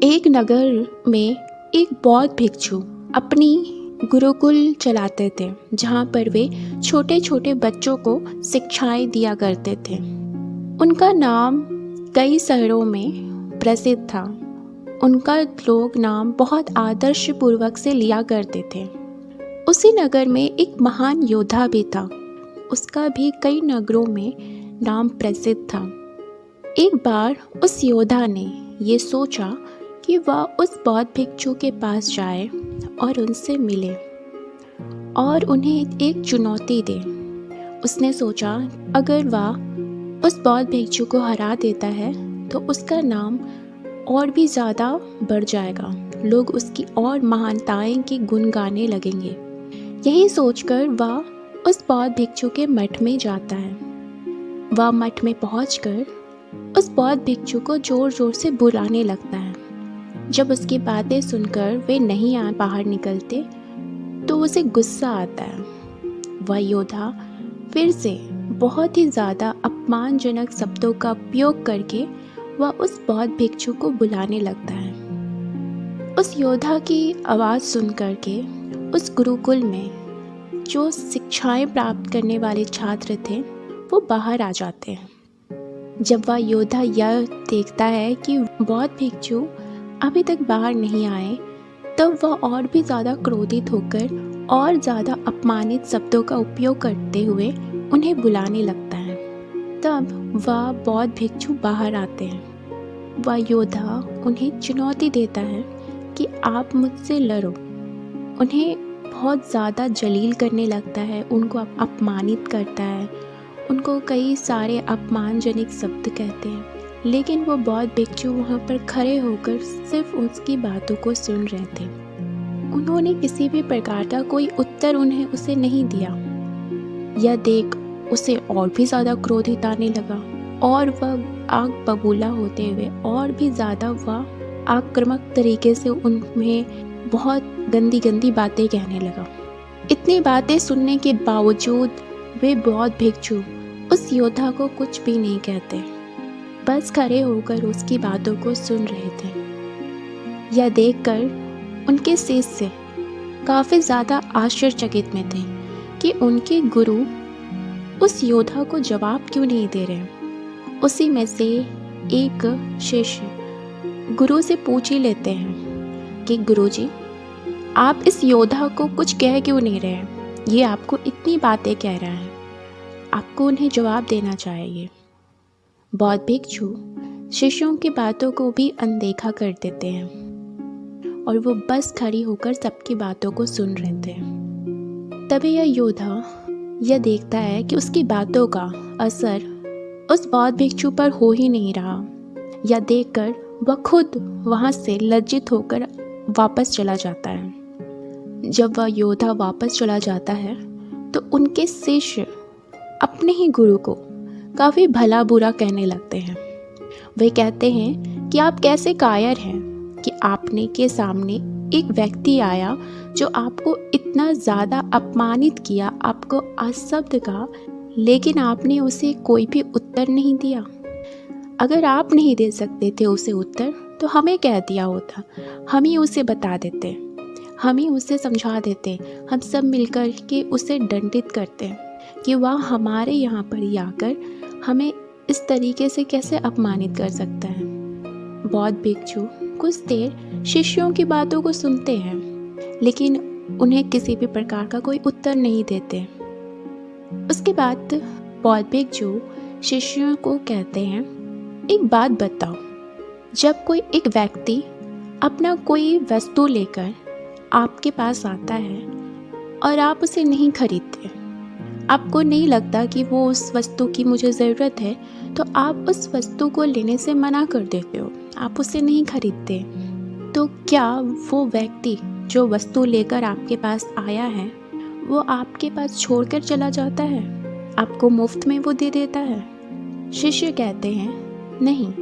एक नगर में एक बौद्ध भिक्षु अपनी गुरुकुल चलाते थे, जहाँ पर वे छोटे छोटे बच्चों को शिक्षाएं दिया करते थे। उनका नाम कई शहरों में प्रसिद्ध था। उनका लोग नाम बहुत आदर्श पूर्वक से लिया करते थे। उसी नगर में एक महान योद्धा भी था। उसका भी कई नगरों में नाम प्रसिद्ध था। एक बार उस योद्धा ने ये सोचा कि वह उस बौद्ध भिक्षु के पास जाए और उनसे मिले और उन्हें एक चुनौती दे। उसने सोचा अगर वह उस बौद्ध भिक्षु को हरा देता है तो उसका नाम और भी ज़्यादा बढ़ जाएगा। लोग उसकी और महानताएं के गुण गाने लगेंगे। यही सोचकर वह उस बौद्ध भिक्षु के मठ में जाता है। वह मठ में पहुंचकर उस बौद्ध भिक्षु को ज़ोर ज़ोर से बुलाने लगता है। जब उसकी बातें सुनकर वे नहीं बाहर निकलते तो उसे गुस्सा आता है। वह योद्धा फिर से बहुत ही ज़्यादा अपमानजनक शब्दों का उपयोग करके वह उस बौद्ध भिक्षु को बुलाने लगता है। उस योद्धा की आवाज़ सुनकर के उस गुरुकुल में जो शिक्षाएं प्राप्त करने वाले छात्र थे वो बाहर आ जाते हैं। जब वह योद्धा यह देखता है कि बौद्ध भिक्षु अभी तक बाहर नहीं आए, तब वह और भी ज़्यादा क्रोधित होकर और ज़्यादा अपमानित शब्दों का उपयोग करते हुए उन्हें बुलाने लगता है। तब वह बौद्ध भिक्षु बाहर आते हैं। वह योद्धा उन्हें चुनौती देता है कि आप मुझसे लड़ो। उन्हें बहुत ज़्यादा जलील करने लगता है, उनको अपमानित करता है, उनको कई सारे अपमानजनक शब्द कहते हैं। लेकिन वो बौद्ध भिक्षु वहाँ पर खड़े होकर सिर्फ उसकी बातों को सुन रहे थे। उन्होंने किसी भी प्रकार का कोई उत्तर उसे नहीं दिया। यह देख उसे और भी ज़्यादा क्रोधित आने लगा और वह आग बबूला होते हुए और भी ज़्यादा वह आक्रामक तरीके से उन्हें बहुत गंदी गंदी बातें कहने लगा। इतनी बातें सुनने के बावजूद वे बौद्ध भिक्षु उस योद्धा को कुछ भी नहीं कहते, बस खड़े होकर उसकी बातों को सुन रहे थे। यह देखकर उनके शिष्य काफ़ी ज़्यादा आश्चर्यचकित में थे कि उनके गुरु उस योद्धा को जवाब क्यों नहीं दे रहे। उसी में से एक शिष्य गुरु से पूछ ही लेते हैं कि गुरुजी, आप इस योद्धा को कुछ कह क्यों नहीं रहे? ये आपको इतनी बातें कह रहा है, आपको उन्हें जवाब देना चाहिए। बौद्ध भिक्षु शिष्यों की बातों को भी अनदेखा कर देते हैं और वो बस खड़ी होकर सबकी बातों को सुन रहे थे। तभी यह योद्धा यह देखता है कि उसकी बातों का असर उस बौद्ध भिक्षु पर हो ही नहीं रहा। यह देखकर वह खुद वहाँ से लज्जित होकर वापस चला जाता है। जब वह योद्धा वापस चला जाता है तो उनके शिष्य अपने ही गुरु को काफ़ी भला बुरा कहने लगते हैं। वे कहते हैं कि आप कैसे कायर हैं कि आपने के सामने एक व्यक्ति आया जो आपको इतना ज़्यादा अपमानित किया, आपको अशब्द कहा, लेकिन आपने उसे कोई भी उत्तर नहीं दिया। अगर आप नहीं दे सकते थे उसे उत्तर तो हमें कह दिया होता, हम ही उसे बता देते, हम ही उसे समझा देते, हम सब मिलकर के उसे दंडित करते कि वह हमारे यहाँ पर ही आकर हमें इस तरीके से कैसे अपमानित कर सकता है। बौद्ध भिक्षु कुछ देर शिष्यों की बातों को सुनते हैं, लेकिन उन्हें किसी भी प्रकार का कोई उत्तर नहीं देते। उसके बाद बौद्ध भिक्षु शिष्यों को कहते हैं, एक बात बताओ, जब कोई एक व्यक्ति अपना कोई वस्तु लेकर आपके पास आता है और आप उसे नहीं खरीदते, आपको नहीं लगता कि वो उस वस्तु की मुझे ज़रूरत है, तो आप उस वस्तु को लेने से मना कर देते हो, आप उसे नहीं खरीदते। तो क्या वो व्यक्ति जो वस्तु लेकर आपके पास आया है वो आपके पास छोड़कर चला जाता है, आपको मुफ्त में वो दे देता है? शिष्य कहते हैं, नहीं,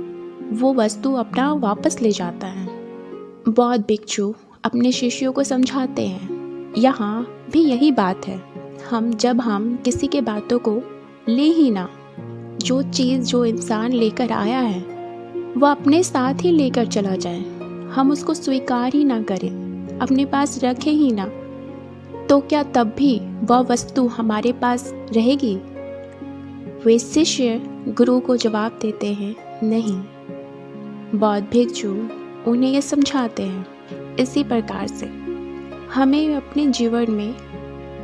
वो वस्तु अपना वापस ले जाता है। बौद्ध भिक्षु अपने शिष्यों को समझाते हैं, यहाँ भी यही बात है। जब हम किसी के बातों को ले ही ना, जो चीज़ जो इंसान लेकर आया है वह अपने साथ ही लेकर चला जाए, हम उसको स्वीकार ही ना करें, अपने पास रखें ही ना, तो क्या तब भी वह वस्तु हमारे पास रहेगी? वे शिष्य गुरु को जवाब देते हैं, नहीं। बौद्ध भिक्षु उन्हें ये समझाते हैं, इसी प्रकार से हमें अपने जीवन में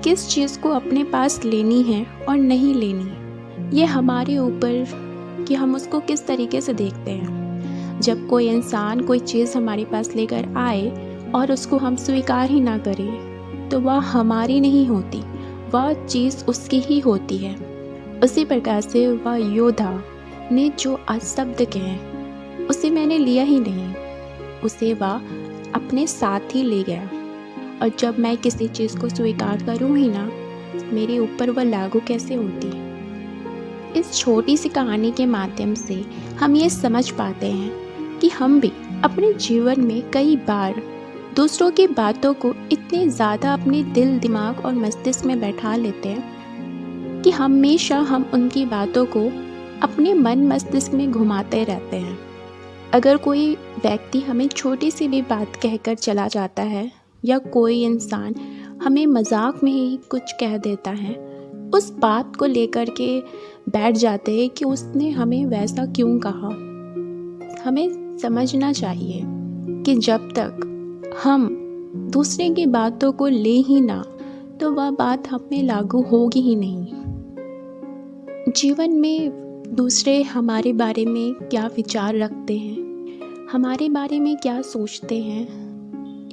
किस चीज़ को अपने पास लेनी है और नहीं लेनी, ये हमारे ऊपर कि हम उसको किस तरीके से देखते हैं। जब कोई इंसान कोई चीज़ हमारे पास लेकर आए और उसको हम स्वीकार ही ना करें, तो वह हमारी नहीं होती, वह चीज़ उसकी ही होती है। उसी प्रकार से वह योद्धा ने जो आज शब्द कहे, उसे मैंने लिया ही नहीं, उसे वह अपने साथ ही ले गया। और जब मैं किसी चीज़ को स्वीकार करूँ ही ना, मेरे ऊपर वह लागू कैसे होती है। इस छोटी सी कहानी के माध्यम से हम ये समझ पाते हैं कि हम भी अपने जीवन में कई बार दूसरों की बातों को इतने ज़्यादा अपने दिल, दिमाग और मस्तिष्क में बैठा लेते हैं कि हमेशा हम उनकी बातों को अपने मन मस्तिष्क में घुमाते रहते हैं। अगर कोई व्यक्ति हमें छोटी सी भी बात कहकर चला जाता है या कोई इंसान हमें मजाक में ही कुछ कह देता है, उस बात को लेकर के बैठ जाते हैं कि उसने हमें वैसा क्यों कहा। हमें समझना चाहिए कि जब तक हम दूसरे की बातों को ले ही ना, तो वह बात हम में लागू होगी ही नहीं। जीवन में दूसरे हमारे बारे में क्या विचार रखते हैं, हमारे बारे में क्या सोचते हैं,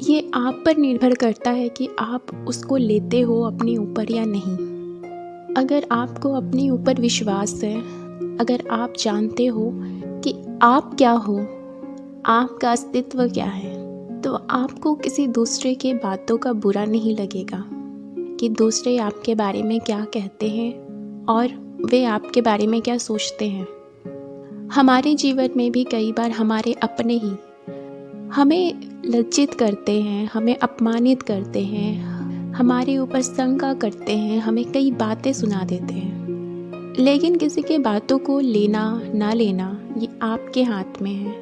ये आप पर निर्भर करता है कि आप उसको लेते हो अपने ऊपर या नहीं। अगर आपको अपने ऊपर विश्वास है, अगर आप जानते हो कि आप क्या हो, आपका अस्तित्व क्या है, तो आपको किसी दूसरे के बातों का बुरा नहीं लगेगा कि दूसरे आपके बारे में क्या कहते हैं और वे आपके बारे में क्या सोचते हैं। हमारे जीवन में भी कई बार हमारे अपने ही हमें लज्जित करते हैं, हमें अपमानित करते हैं, हमारे ऊपर शंका करते हैं, हमें कई बातें सुना देते हैं। लेकिन किसी के बातों को लेना ना लेना ये आपके हाथ में है,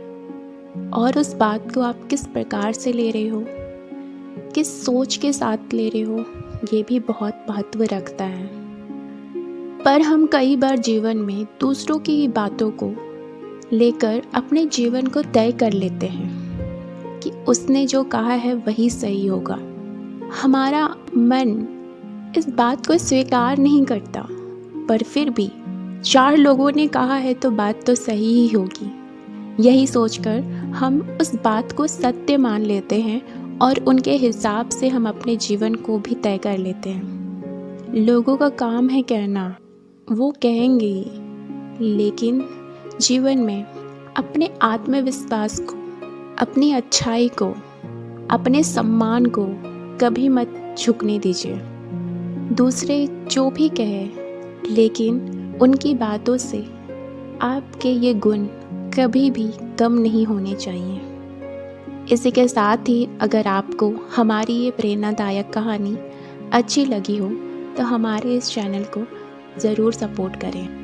और उस बात को आप किस प्रकार से ले रहे हो, किस सोच के साथ ले रहे हो, ये भी बहुत महत्व रखता है। पर हम कई बार जीवन में दूसरों की बातों को लेकर अपने जीवन को तय कर लेते हैं कि उसने जो कहा है वही सही होगा। हमारा मन इस बात को स्वीकार नहीं करता, पर फिर भी 4 लोगों ने कहा है तो बात तो सही ही होगी, यही सोचकर हम उस बात को सत्य मान लेते हैं और उनके हिसाब से हम अपने जीवन को भी तय कर लेते हैं। लोगों का काम है कहना, वो कहेंगे ही, लेकिन जीवन में अपने आत्मविश्वास को, अपनी अच्छाई को, अपने सम्मान को कभी मत झुकने दीजिए। दूसरे जो भी कहे, लेकिन उनकी बातों से आपके ये गुण कभी भी कम नहीं होने चाहिए। इसी के साथ ही अगर आपको हमारी ये प्रेरणादायक कहानी अच्छी लगी हो तो हमारे इस चैनल को ज़रूर सपोर्ट करें।